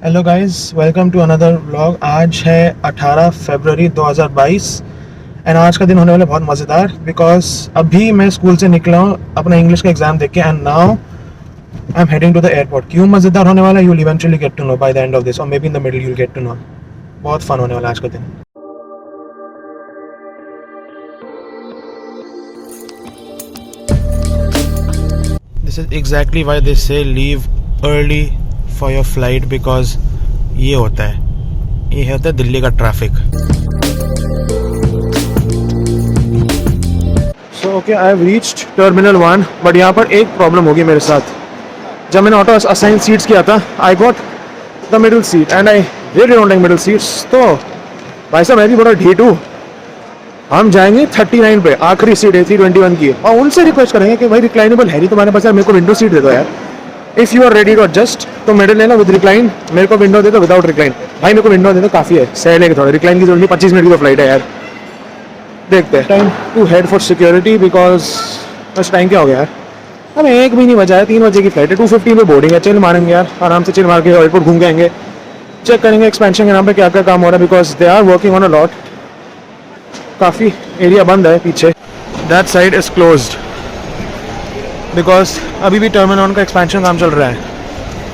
Hello guys, welcome to another vlog. आज है 18 फरवरी 2022 and आज का दिन होने वाला बहुत मज़ेदार बिकॉज अभी मैं स्कूल से निकला हूँ अपना इंग्लिश का एग्ज़ाम देख के and now I am heading to the airport. क्यों मज़ेदार होने वाला, you will eventually get to know by the end of this or may be in the middle you will get to know. बहुत fun होने वाला आज का दिन। This is exactly why they say leave early for your flight because ये होता है दिल्ली का traffic. So okay, I have reached terminal 1 but यहाँ पर एक प्रॉब्लम होगी मेरे साथ। जब मैंने ऑटो असाइन सीट्स किया था I got the middle seat and I really don't like middle seats. तो भाई साहब मैं भी बड़ा ढीठ हूँ। हम जाएंगे 39 पे, आखिरी सीट है 321 की, और उनसे रिक्वेस्ट करेंगे कि भाई रिक्लाइनेबल है नहीं तुम्हारे पास, मेरे को विंडो सीट दे दो यार। If you are ready to adjust तो मिडिल लेना विद रिक्लाइन, मेरे को विंडो दे दो विदाउट रिक्लाइन। भाई मेरे को विंडो दे दो, काफ़ी है, सह लेके थोड़ा, रिक्लाइन की जरूरत नहीं, 25 मिनट की तो फ्लाइट है यार। देखते हैं। Time to head for security because बस टाइम क्या हो गया यार, हमें 1 भी नहीं बजा है, 3 बजे की फ्लाइट है, 2:15 पे बोर्डिंग है। चिल मारेंगे यार, आराम से चिल मार के एयरपोर्ट घूम के आएंगे, चेक करेंगे एक्सपेंशन के नाम पे क्या क्या काम हो रहा है because they are working on a lot. काफ़ी एरिया बंद है पीछे, that side is closed because अभी भी टर्मिनल 1 का एक्सपेंशन काम चल रहा है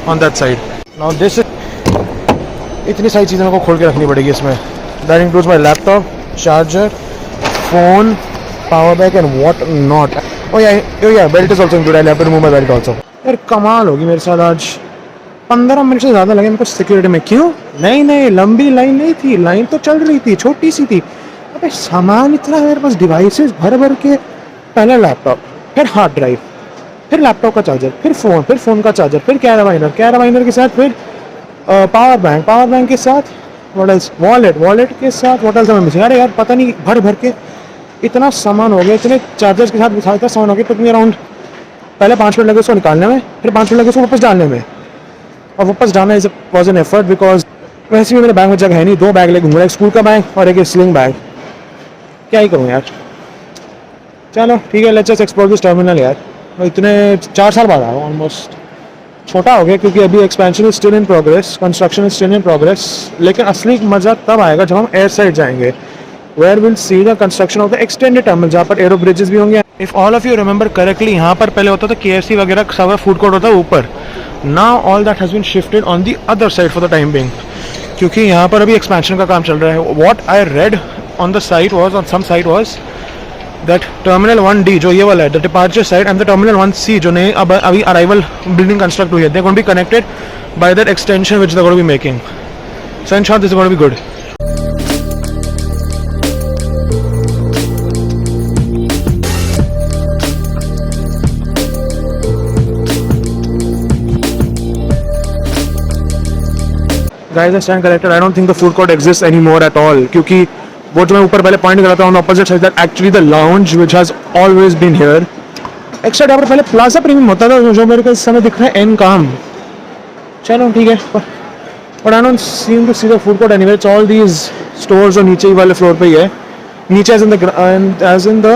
on that side. Now this इतनी सारी चीज़ें मेरे को खोल के रखनी पड़ेगी इसमें। That includes my laptop, charger, phone, power bank and what not. Oh yeah belt is also included, I have to remove my belt also. यार कमाल होगी मेरे साथ आज, 15 मिनट से ज़्यादा लगे मेरे को सिक्योरिटी में। क्यों? नहीं लंबी लाइन नहीं थी, लाइन तो चल रही थी, छोटी सी थी। अबे सामान इतना है मेरे पास, डिवाइसेस भर के। पहले लैपटॉप, फिर हार्ड ड्राइव, फिर लैपटॉप का चार्जर, फिर फ़ोन का चार्जर, फिर कैराबाइनर के साथ, फिर पावर बैंक के साथ, वॉलेट के साथ, व्हाट एल्स मिसिंग। अरे यार पता नहीं, भर के इतना सामान हो गया, इतने चार्जर्स के साथ इतना सामान हो गया। टुक मी अराउंड, पहले 5 मिनट लगे उसको निकालने में, फिर 5 मिनट लगे उसको वापस डालने में, और वापस डालना is was an effort because वैसे भी मेरे बैग में जगह है नहीं। 2 बैग लेके घूम रहा है, एक स्कूल का बैग और एक स्लिंग बैग। क्या ही करूँ यार। चलो ठीक है, let's just explore this terminal यार। मैं इतने 4 साल बाद आया हूँ, ऑलमोस्ट छोटा हो गया क्योंकि अभी expansion is still in progress, construction is still in progress. लेकिन असली मजा तब आएगा जब हम एयर साइड जाएंगे, where will see the construction of the extended terminal, जहाँ पर एरो ब्रिजेस भी होंगे। If all of you remember correctly, यहाँ पर पहले होता था KFC वगैरह सब फूड कोर्ट होता है ऊपर। Now all that has been shifted on the other side for the time being, क्योंकि यहाँ पर अभी एक्सपेंशन का काम चल रहा है। What I read on the site was, on some site was that terminal 1D जो ये वाला है, the departure side, and the terminal 1C जो नई अभी अराइवल बिल्डिंग कंस्ट्रक्ट हुई है, they going to be connected by that extension which they going to be making. So in short this is going to be good. Guys, I stand corrected. I don't think the food court exists anymore at all. क्योंकि वो जो मैं ऊपर पहले point कर रहा था on the opposite side, that actually the lounge which has always been here. Extra यहाँ पर पहले प्लाजा प्रीमियम होता था जो मेरे को इस समय दिख रहा है एन काम। चलो ठीक है, but I don't seem to see the food court anywhere. It's all these stores जो नीचे ही वाले फ्लोर पे ही है। नीचे as in the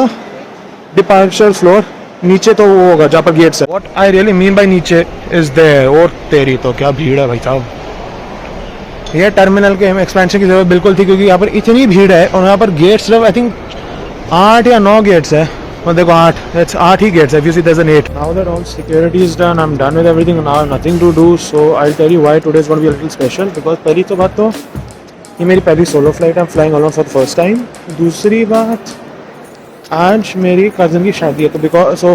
departure floor, नीचे तो वो होगा जहाँ पर गेट्स है। What I really mean by नीचे is there। और तेरी तो क्या भीड़ है भाई साहब। ये टर्मिनल के एक्सपेंशन की जरूरत बिल्कुल थी क्योंकि यहाँ पर इतनी भीड़ है और यहाँ पर गेट्स सिर्फ आई थिंक 8 या 9 गेट्स है। और देखो 8 ही गेट्स है। If you see there's an 8. Now that all security is done, I'm done with everything. Now nothing to do. So I'll tell you why today is going to be a little special. Because पहली तो बात तो ये मेरी पहली solo flight, I'm flying alone for the first time. दूसरी बात, आज मेरी कज़न की शादी है, तो because so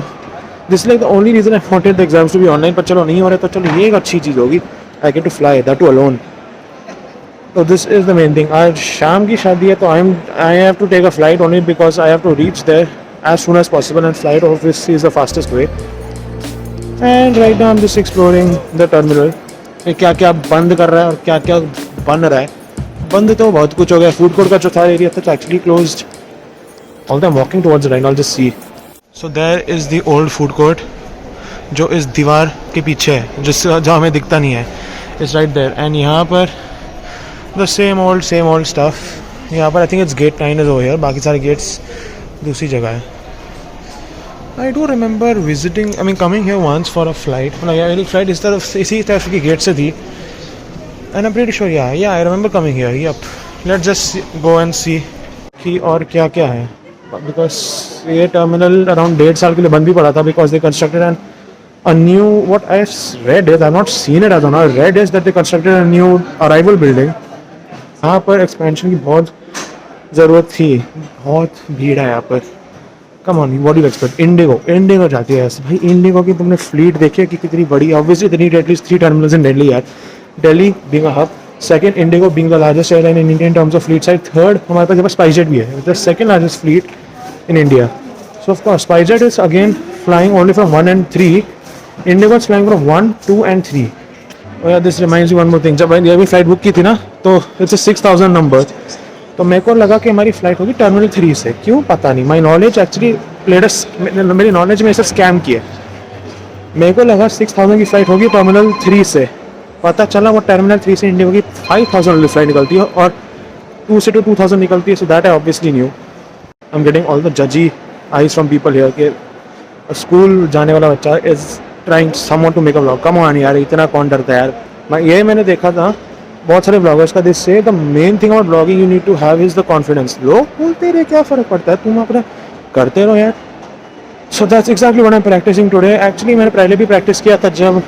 this like the only reason I wanted the exams to be online. पर चलो नहीं हो रहा तो चलो ये एक अच्छी चीज़ होगी, I get to fly that too alone. So this is the main thing. आज शाम की शादी है तो I have to take a flight only because I have to reach there as soon as possible, and flight obviously is the fastest way. And right now I'm just exploring the terminal. क्या क्या बंद कर रहा है और क्या क्या बन रहा है। बंद तो बहुत कुछ हो गया। फूड कोर्ट का जो था एरिया था actually closed. Although I'm walking towards it, I'll just see. So there is the old food court जो इस दीवार के पीछे है, जो हमें दिखता नहीं है। It's right there. And यहाँ पर the same old stuff. यहाँ पर I think it's gate 9 is over here. बाकी सारे gates दूसरी जगह है। I do remember coming here once for a flight. मतलब यार मेरी फ्लाइट इसी तरफ की गेट से थी। And I'm pretty sure, yeah, I remember coming here. Yep. Let's just go and see कि और क्या क्या है. Because ये terminal around 1.5 साल के लिए बंद भी पड़ा था because they constructed a new, what I read is, I've not seen it as of now, I read is that they constructed a new arrival building. यहाँ पर expansion की बहुत ज़रूरत थी, बहुत भीड़ है यहाँ पर. Come on, what do you expect? Indigo जाती है ऐसे. भाई Indigo की तुमने fleet देखी है कि कितनी बड़ी. Obviously they need at least 3 terminals in Delhi यार. Delhi being a hub. Second, Indigo being the largest airline in India in terms of fleet size. Third, हमारे पास यहाँ पर SpiceJet भी है. The second largest fleet in India. So of course, SpiceJet is again flying only from 1 and 3. Indigo is flying from 1, 2 and 3. Oh yeah, this reminds me one more thing. जब मैंने अभी flight book की थी ना, तो it's a 6000 number. तो मेरे को लगा कि हमारी फ्लाइट होगी टर्मिनल 3 से. क्यों पता नहीं. माई नॉलेज एक्चुअली मेरी नॉलेज में ऐसा स्कैम किया. मेरे को लगा 6000 की फ्लाइट होगी टर्मिनल 3 से. पता चला वो टर्मिनल 3 से इंडिया की 5000 वाली फ्लाइट निकलती है और 2 से 2000 निकलती है. So that I obviously knew. I am getting all the जजी आईज फ्रॉम पीपल हियर के स्कूल जाने वाला बच्चा is trying someone to make a vlog. Come on यार, इतना कौन डरता है यार. ये मैंने देखा था बहुत सारे ब्लॉगर्स का. This say the main thing about blogging you need to have is the confidence. लोग बोलते रहे, क्या फ़र्क पड़ता है, तुम अपना करते रहो यार. So that's exactly what I am practising today. Actually मैंने पहले भी प्रैक्टिस किया था जब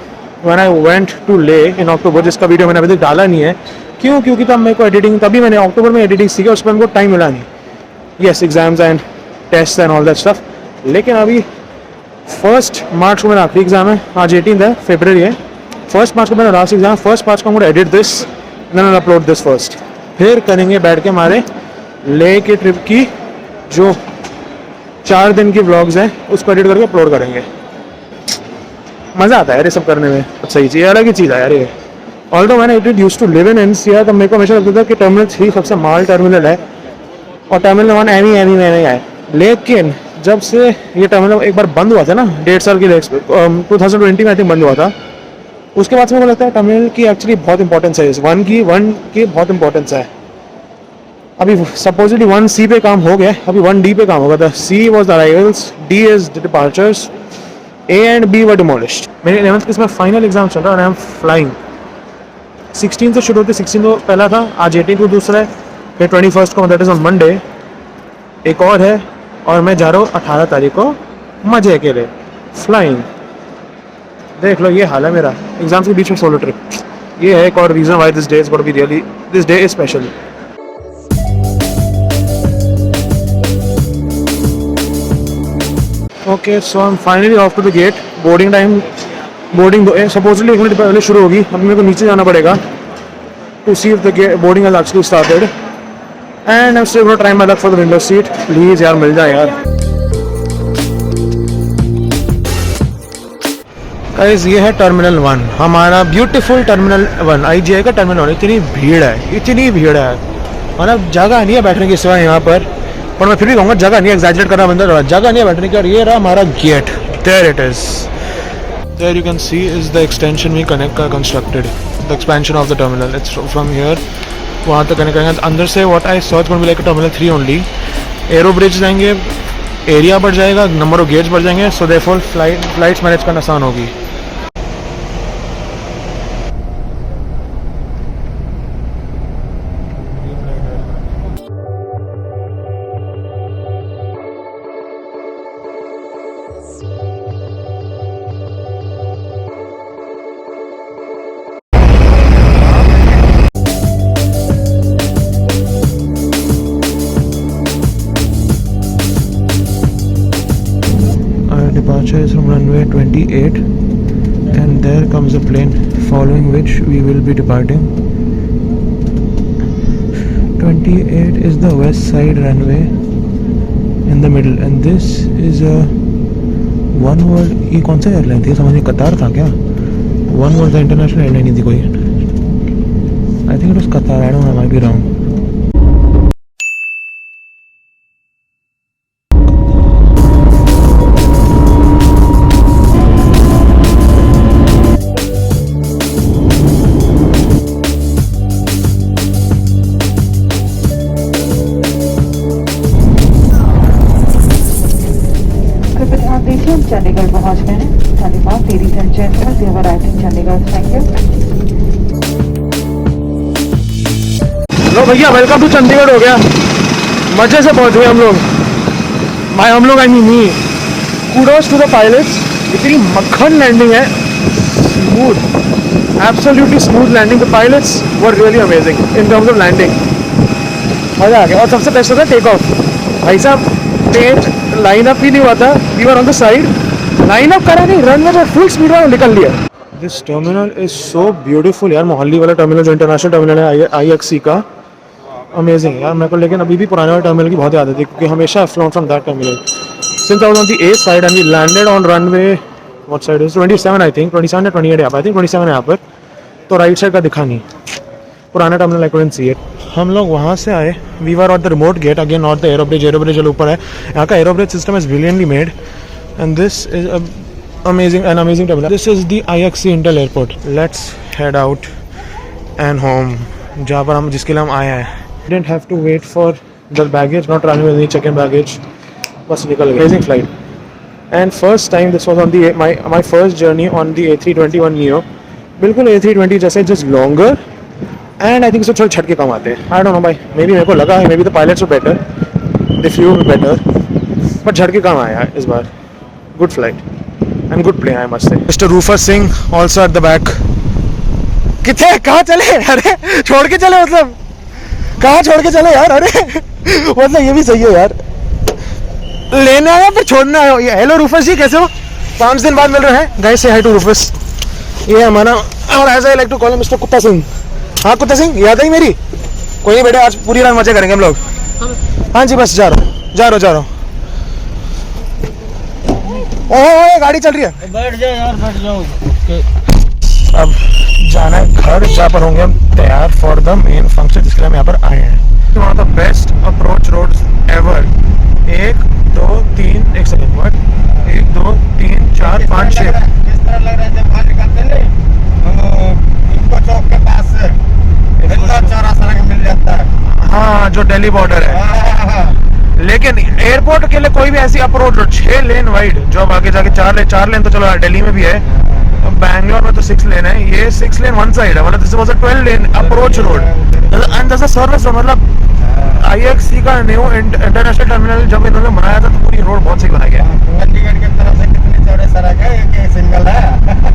व्हेन आई वेंट टू ले इन अक्टूबर, जिसका वीडियो मैंने अभी तक डाला नहीं है. क्यों? क्योंकि तब मेरे को एडिटिंग, तभी मैंने अक्टूबर में एडिटिंग सीखी, उस पर मेरे को टाइम मिला नहीं. Yes, exams and test and all that stuff. लेकिन अभी 1 मार्च को मेरा आखिरी एग्जाम है. आज 18 है, फरवरी है. 1 मार्च को मेरा लास्ट एग्जाम. 1 मार्च को मैं edit this and then upload this first. फिर करेंगे बैठ के हमारे ले के ट्रिप की जो 4 दिन की व्लॉग्स हैं, उसको एडिट करके अपलोड करेंगे. मज़ा आता है यार ये सब करने में. सही चीज़, अलग ही चीज़ है यार ये. ऑल्दो मैंने it used to live in NCR, तब मेरे को हमेशा लगता था कि टर्मिनल 3 सबसे माल टर्मिनल है और टर्मिनल 1 एमी में नहीं आए. लेकिन जब से ये टर्मिनल एक बार बंद हुआ था ना 1.5 साल के लिए, 2020 में आई थिंक बंद हुआ था, उसके बाद से मेरे को लगता है टर्मिनल की एक्चुअली बहुत इंपॉर्टेंस है. 1 की बहुत इंपॉर्टेंस है. अभी सपोजली 1C पे काम हो गया, अभी 1D पे काम होगा. C was the arrivals, D is the departures, A and B were demolished. मेरे 11th किस में फाइनल एग्जाम चल रहा है और आई एम फ्लाइंग. 16 से शुरू होते, 16 तो पहला था, आज 18 को दूसरा है, फिर 21 को, दैट इज ऑन मंडे एक और है, और मैं जा रहा हूँ 18 तारीख को मजे के लिए फ्लाइंग. देख लो ये हाल है मेरा एग्जाम्स के बीच में सोलो ट्रिप. ये है एक और reason why this day is gonna be really, this day is special. Okay, so I am finally off to the gate. Boarding time, boarding supposedly 1 minute पहले शुरू होगी. अभी मेरे को नीचे जाना पड़ेगा to see if the boarding has actually started. And I am still gonna try my luck for the window seat. Please यार मिल जाए यार. गाइस ये है टर्मिनल 1, हमारा ब्यूटीफुल टर्मिनल 1, IGI का टर्मिनल 1. इतनी भीड़ है, मतलब जगह नहीं है बैठने की सिवाय यहाँ पर मैं फिर भी कहूँगा जगह नहीं है. एग्जैजरेट कर रहा बंदा, जगह नहीं है बैठने की. और ये रहा हमारा gate. There it is. There you can see is the extension we connect का constructed, the expansion of the terminal. It's from here वहाँ तक कनेक्ट करेंगे. अंदर से what I saw it's gonna be like terminal 3 only. Aero bridge जाएंगे, area बढ़ जाएगा, number of gets बढ़ जाएंगे. सो देयरफॉर फ्लाइट्स मैनेज करना आसान होगी. Departure is from runway 28 and there comes a plane following which we will be departing. 28 is the west side runway in the middle and this is a One World. ये कौन सा airline थी समझ नहीं, कतार था क्या? One World का इंटरनेशनल एयरलाइन थी कोई. I think it was Qatar, I don't know, I might be wrong. Chandigarh पहुंच गए हैं. धन्यवाद. Ladies and gentleman, we are arriving Chandigarh. Thank you. भैया वेलकम टू चंडीगढ़ हो गया, मजे से पहुंच गए हम लोग। हम लोग I mean kudos to the pilots, इतनी मक्खन लैंडिंग है, smooth, absolutely smooth landing. The pilots were really amazing in terms of landing, मजा आ गया। और सबसे बेस्ट होता है टेक ऑफ, भाई साहब प्लेन लाइन अप ही नहीं हुआ था, we were on the side, line up करा नहीं, रनवे पे फुल स्पीड में निकल लिया। This terminal is so beautiful यार, मोहाली वाला टर्मिनल जो इंटरनेशनल टर्मिनल है IXC का, अमेजिंग यार। मेरे को लेकिन अभी भी पुराने वाले टर्मिनल की बहुत याद आती है, क्योंकि हमेशा I flown from that terminal since I was on the A side and we landed on runway, what side is 27 I think, 27 या 28 यहाँ पर, आई थिंक 27 यहाँ पर, तो राइट साइड का दिखा नहीं पुराना terminal, I couldn't see it. हम लोग वहाँ से आए, we were out the remote gate, again not the aero bridge ऊपर है। यहाँ का aero bridge system is brilliantly made and this is amazing terminal. This is the IXC Intel Airport. Let's head out and home, जहाँ पर हम जिसके लिए हम आए हैं। Didn't have to wait for the baggage, not running with any check-in baggage. बस निकल गए। Amazing flight. And first time this was on the my first journey on the A321 Neo. बिल्कुल A320 जैसे, just longer. And I think इससे थोड़े झटके कम आते हैं। I don't know भाई, maybe मेरे को लगा है maybe the pilots were better, they flew better, but झटके कम आए हैं इस बार। Good flight. And good plane, I must say. Mr. Rufus Singh also at the back. किथे कहाँ चले? अरे छोड़ के चले, मतलब कहाँ छोड़ के चले यार? अरे मतलब ये भी सही है यार, लेने आया फिर छोड़ना आया। हेलो रूफस जी, कैसे हो? 5 दिन बाद मिल रहे हैं। गाइस से हाय टू रूफस, ये हमारा, और as I like to call him mister Kutta Singh. हाँ कुत्ता सिंह, याद आई मेरी? कोई नहीं बेटा, आज पूरी रात मजे करेंगे हम लोग। हाँ जी बस जा रहा हूँ। ओह गाड़ी चल रही है, बैठ जाओ यार, बैठ जाओ। अब जाना है घर, जहाँ पर होंगे हम तैयार फॉर द मेन फंक्शन जिसके लिए हम यहाँ पर आए हैं। One of the best approach roads ever. 1 2 3 एक सेकंड, 1 2 3 4 5 6 इस तरह लग रहा है जब बाहर निकलते नहीं इनको चौक के पास से इतना चौराहा सड़क मिल जाता है। हाँ, जो दिल्ली बॉर्डर है। लेकिन एयरपोर्ट के लिए कोई भी ऐसी अप्रोच रोड 6 लेन वाइड, जो अब आगे जाके 4 लेन तो चलो दिल्ली में भी है, बैंगलोर में तो 6 लेन है, ये 6 लेन वन साइड है, मतलब this was a 12 lane approach road and this a service road. मतलब IXC का न्यू इंटरनेशनल टर्मिनल जब इन्होंने बनाया था तो पूरी रोड बहुत सही बनाई गया। चंडीगढ़ की तरफ से कितनी चौड़े सड़क है, एक सिंगल है।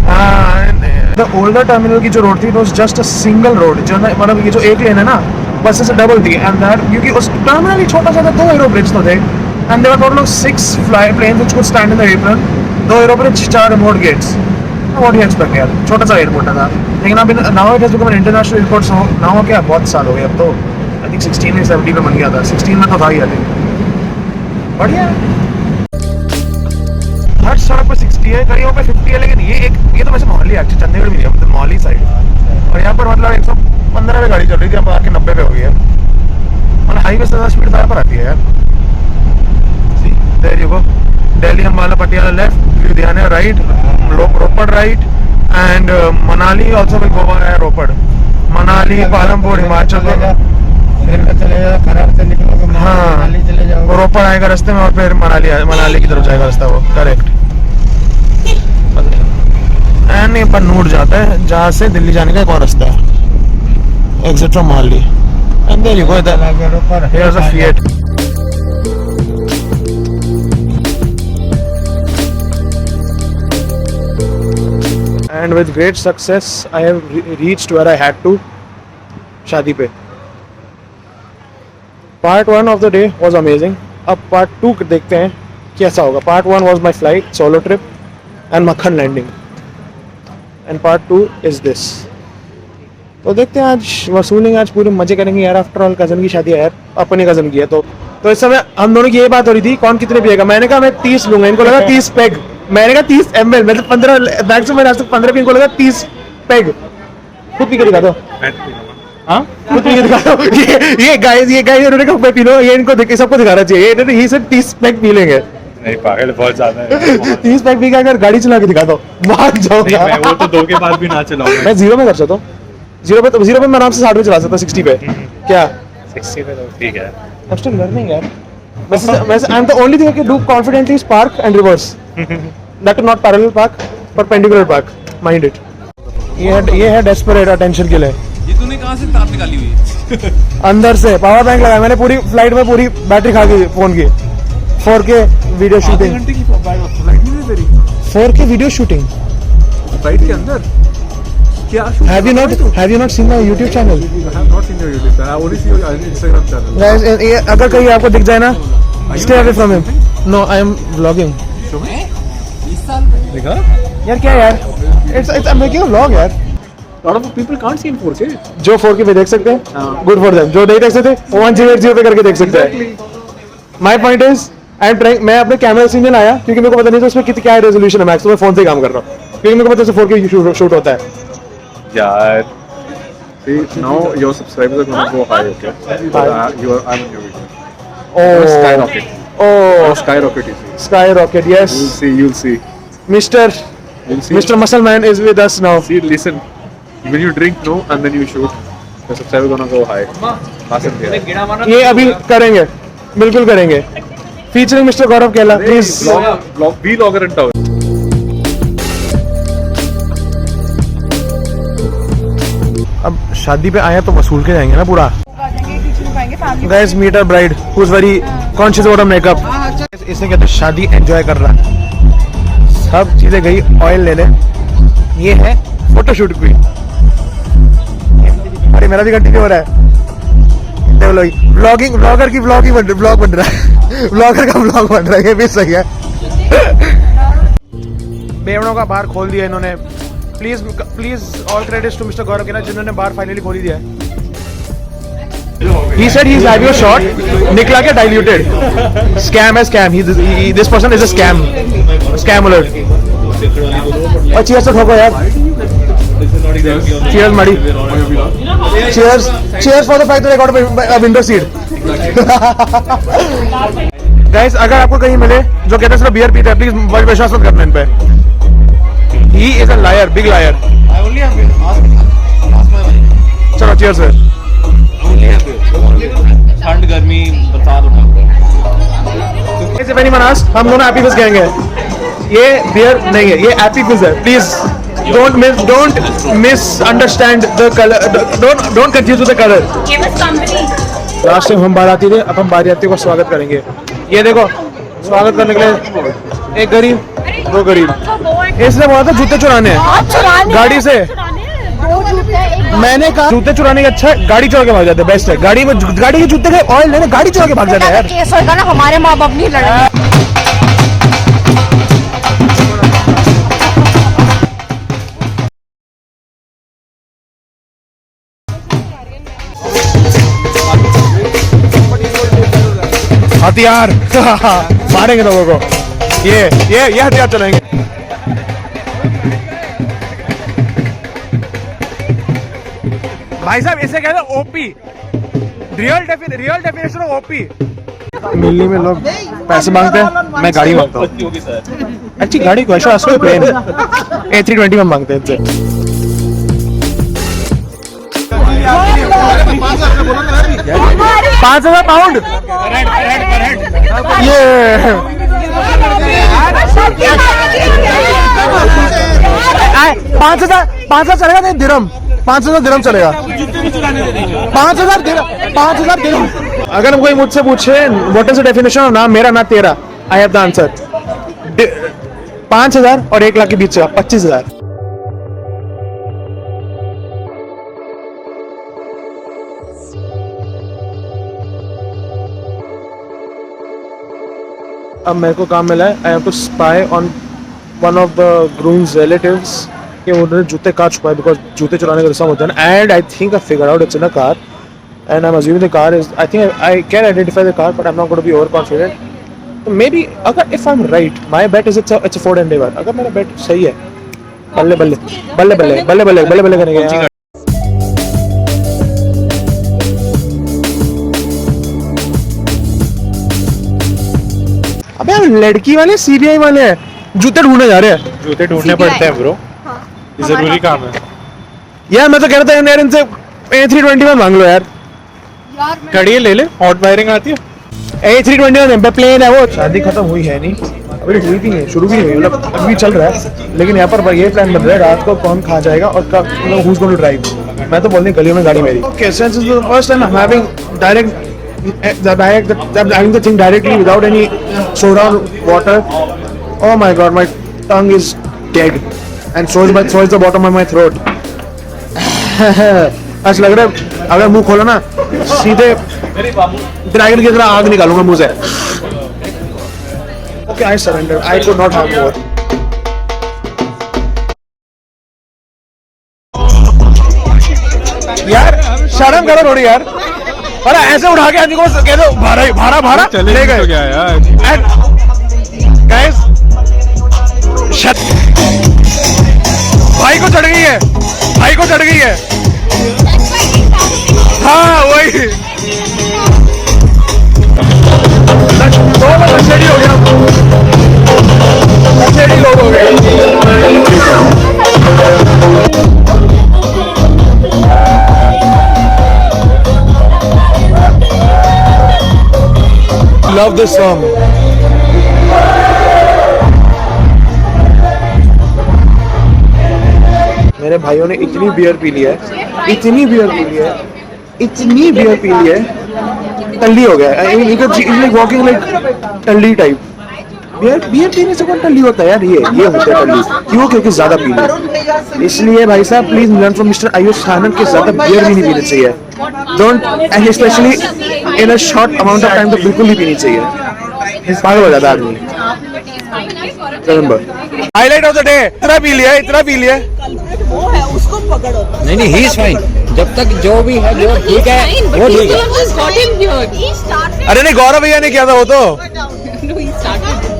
हाँ, द ओल्डर टर्मिनल की जो रोड थी it was just a single road, जो मतलब ये जो 1 लेन है ना, बस से डबल थी। एंड दैट क्योंकि उस टर्मिनल ही छोटा सा था, 2 एरो ब्रिज तो थे and there were total 6 fly planes which could stand in the airplane, 2 aero bridge, 4 remote gates. What you expect यार, छोटा सा एयरपोर्ट था। लेकिन अब now it has become an international airport. So now क्या बहुत साल हो गए, अब तो आई थिंक 16 या 17 में बन गया था, 16 में तो था ही। आई थिंक बढ़िया है, हर सड़क पर 60 है, कहीं पे 50 है, लेकिन ये तो वैसे मोहाली है, चंडीगढ़ भी नहीं है, मतलब मोहाली साइड, और यहाँ पर मतलब 115 पे गाड़ी चल रही थी, अब आके 90 पे हो गई है। मतलब हाईवे से ज़्यादा स्पीड पर आती है यार। See there you go, Delhi Ambala Patiala left, Ludhiana right, Ropar right and Manali also will go by Ropar, Manali Palampur Himachal चलेगा, खराब से निकलोगे मनाली चले जाओगे, रोपड़ आएगा रास्ते में और फिर मनाली की तरफ जाएगा रास्ता वो, करेक्ट। एंड ये पन्नूर जाता है, जहाँ से दिल्ली जाने का एक और रास्ता है, exit from Mohali, and there you go. Here's a Fiat. And with great success, I have reached where I had to. शादी पे. Part 1 of the day was amazing. अब Part 2 देखते हैं कैसा होगा. Part 1 was my flight, solo trip, and Makhan landing. And Part 2 is this. तो देखते हैं, आज वसूलेंगे, आज पूरे मजे करेंगे यार। आफ्टर ऑल कजन की शादी है यार, अपने कजन की है। तो इस समय हम दोनों की ये बात हो रही थी कौन कितने पिएगा। मैंने कहा मैं 30 लूंगा, इनको लगा 30 पैग। मैंने कहा 30 ml, मतलब 15 मैक्सिमम, मैंने आज तक 15 पी, इनको लगा 30 पैग। खुद पी के दिखा दो। हाँ खुद पी के दिखा दो। ये गाइस इन्होंने कहा मैं पी लो, ये इनको देख सबको दिखाना चाहिए। ये सिर्फ 30 पैग पी लेंगे। नहीं पागल बहुत ज्यादा है। 30 पैग पी के अगर गाड़ी चला के दिखा दो, भाग जाऊंगा। मैं वो तो 2 के बाद भी ना चलाऊंगा। मैं 0 में कर सकता हूँ, 0 पे मैं आराम से 60 पे चला सकता हूँ, 60 पे क्या 60 पे तो ठीक है। I'm still learning यार। I'm the only thing I can do confidently is park and reverse. That is not parallel park, perpendicular park. Mind it. ये है desperate attention के लिए। ये तूने कहा कहाँ से तार निकाली हुई है? अंदर से पावर बैंक लगाया मैंने, पूरी फ्लाइट में पूरी बैटरी खा गई फोन की। 4K वीडियो शूटिंग, घंटे की फ्लाइट नहीं है तेरी 4K वीडियो शूटिंग। फ्लाइट के अंदर क्या? Have you not seen my YouTube channel? I have not seen your YouTube channel. I only see your Instagram channel. Guys, ये अगर कहीं आपको दिख जाए ना, stay away from him. No, I am vlogging. देखा? यार क्या यार? I'm making a vlog यार। lot of people can't see in 4K. जो 4K पे देख सकते हैं, गुड फॉर देम। जो नहीं देख सकते, 1080 पे करके देख सकते हैं। My point is I am trying, मैं अपने कैमरा से नहीं लाया क्योंकि मेरे को पता नहीं था उसमें कितनी क्या रेजोल्यूशन है मैक्स, तो मैं फोन से ही काम कर रहा हूँ क्योंकि मेरे को पता है 4K शूट होता है। यार See, now your subscribers are going to go high, okay? I'm on your video. Oh, Skyrocket. oh, Skyrocket, you see. skyrocket, yes. You'll see. Mr. You'll see. Mr. Muscle Man is with us now. See, listen. When you drink, no, and then you shoot, the subscribers are going to go high. Massive there. ये अभी करेंगे, बिल्कुल करेंगे। Featuring Mr. गौरव केला, please. Vlogger in town. अब शादी पे आए हैं तो वसूल के जाएंगे ना पूरा। Guys, meet our bride, who's very conscious about her makeup. इसने कहते शादी एंजॉय कर रहा है। सब चीजें गई ऑयल लेने। ये है फोटोशूट क्वीन। अरे मेरा भी कंटिन्यू हो रहा है। व्लॉगिंग, व्लॉगर की व्लॉग बन रहा है। व्लॉगर का व्लॉग बन रहा है, ये भी सही है। बेवड़ों का बार खोल दिया इन्होंने। Please all credits to mister Gaurav Kela जिन्होंने बार फाइनली खोल ही दिया है। He said he's having a shot, निकला के diluted. Scam है scam. This person is a scam alert. और cheers तो ठोको यार. Cheers मड़ी. Cheers for the fact that I got a window seat. Guys, अगर आपको कहीं मिले जो कहते हैं सिर्फ बियर पीते हैं, प्लीज विश्वास मत करना इन पे। He is a liar, big liar. I only have been ask my wife. चलो cheers फिर। ठंड गर्मी बता दो। If anyone asks, हम दोनों हैप्पी फिज कहेंगे। ये बियर नहीं है, ये हैप्पी फिज है। Please don't misunderstand the color. Don't confuse with the color. Last time हम बाराती थे, अब हम बाराती को स्वागत करेंगे। ये देखो, स्वागत करने के लिए एक गरीब, दो गरीब। इसने बोला था जूते चुराने हैं गाड़ी से। मैंने कहा जूते चुराने का अच्छा गाड़ी चुरा के भाग जाते, बेस्ट है। गाड़ी के जूते के ऑयल लेने गाड़ी चुरा के भाग जाते हैं यार। केस होगा ना, हमारे माँ बाप नहीं लड़ेंगे। हथियार मारेंगे लोगों को। ये हथियार चलाएंगे। भाई साहब इसे कहते हैं OP, real definition of OP. मिलनी में लोग पैसे मांगते हैं, मैं गाड़ी मांगता हूँ। एक्चुअली गाड़ी को ऐसा असली प्लेन A320 में मांगते हैं इनसे। 5,000 पाउंड ये 5,000 चलेगा नहीं दिरम, 5,000 दिरम चलेगा। 5,000 दिरम। अगर कोई मुझसे पूछे what is the definition of नाम मेरा ना तेरा, आई हैव द आंसर। 5,000 और 1 लाख के बीच 25,000। अब मेरे को काम मिला है, I have to spy on one of the grooms relatives कि उन्होंने जूते कहाँ छुपाए, बिकॉज जूते चुराने का रिस्क होता है। And I think I figure out it's in a car and I am assuming the car is, I think I can identify the car but I am not going to be over confident. तो maybe अगर if I am right, my bet is it's a Ford Endeavour. अगर मेरा बेट सही है, बल्ले बल्ले बल्ले बल्ले बल्ले बल्ले बल्ले बल्ले करेंगे यार। अबे यार लड़की वाले सीबीआई वाले हैं, जूते ढूंढने जा रहे हैं। जूते ढूंढने पड़ते हैं ब्रो, ये जरूरी काम है यार। मैं तो कह रहा था यार इनसे A320 में मांग लो यार। घड़ी ले ले, हॉट वायरिंग आती है। A320 में प्लेन है वो। शादी खत्म हुई है नहीं, अभी हुई भी नहीं, शुरू भी नहीं हुई, मतलब अभी चल रहा है। लेकिन यहाँ पर ये प्लान बन रहा है रात को कौन खा जाएगा और कब, मतलब who's going to drive। मैं तो बोलने गलियों में गाड़ी मेरी. Okay, since this is the first time I'm having having the thing directly without any soda or water. Oh my god, my tongue is dead, and so is the bottom of my throat. ऐसा लग रहा है अगर मुंह खोला ना सीधे dragon की तरह आग निकालूंगा मुंह से. Okay, I surrender. I could not have more. यार शर्म करो थोड़ी यार. अरे ऐसे उठा के आदमी को कह दो भारा भारा भारा चले ले तो गए. क्या यार. And guys, भाई को चढ़ गई है. भाई को चढ़ गई है. हाँ वही. दो लोग नशेड़ी हो गया. नशेड़ी लोग हो गए. Love this song. मेरे भाइयों ने इतनी बियर पी ली है. इतनी बियर पी ली है. इतनी बियर पी ली है. टल्ली हो गया. I mean, like walking like टल्ली टाइप. बियर पीने से कौन टल्ली होता है यार. ये होता है टल्ली. क्यों? क्योंकि ज्यादा पी ली. इसलिए भाई साहब please learn from mister Ayush Khanna के ज्यादा बियर भी नहीं पीनी चाहिए. Don't and specially in a short amount of time तो बिल्कुल नहीं पीनी चाहिए. पागल हो जाता है आदमी. Remember highlight of the day. इतना पी लिया. नहीं नहीं ही इज फाइन. जब तक जो भी है जो ठीक है वो ठीक है. अरे नहीं गौरव भैया ने किया था वो तो.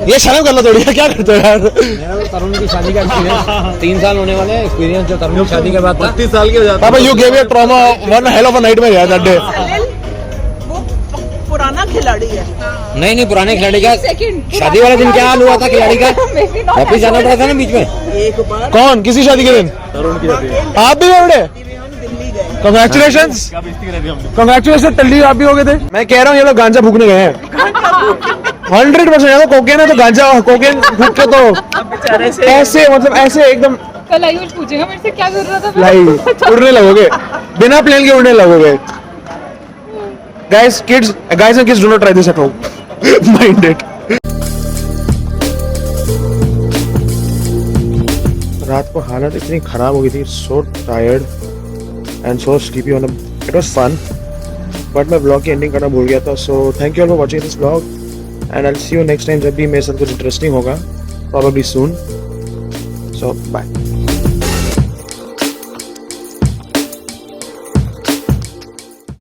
ये शर्म कर लो थोड़ी. क्या करते हो यार. मेरा तो तरुण की शादी का एक्सपीरियंस 3 साल होने वाले. एक्सपीरियंस जो तरुण की शादी के बाद था 30 साल के हो जाते पापा you gave your trauma one hell of a night में यार दैट डे. वो पुराना खिलाड़ी है. नहीं पुराने खिलाड़ी का शादी वाला दिन क्या हाल हुआ था खिलाड़ी का. वापिस जाना पड़ा था ना बीच में. एक बार कौन किसी शादी के दिन आप भी गए. Congratulations. टल्ली आप भी हो गए थे. मैं कह रहा हूँ ये लोग गांजा फूकने गए हैं. 100% कोकेन है तो गांजा कोकेन फूक के तो ऐसे मतलब ऐसे एकदम कल आयुष पूछेगा मेरे से क्या जरूरत है. लाई उड़ने लगोगे. बिना प्लेन के उड़ने लगोगे. guys and kids do not try this at home. Mind it. रात को हालत इतनी खराब हो गई थी. so tired and so sleepy on a, it was fun but मैं vlog की ending करना भूल गया था. so thank you all for watching this vlog and I'll see you next time जब भी मेरे साथ कुछ interesting होगा probably soon. so bye.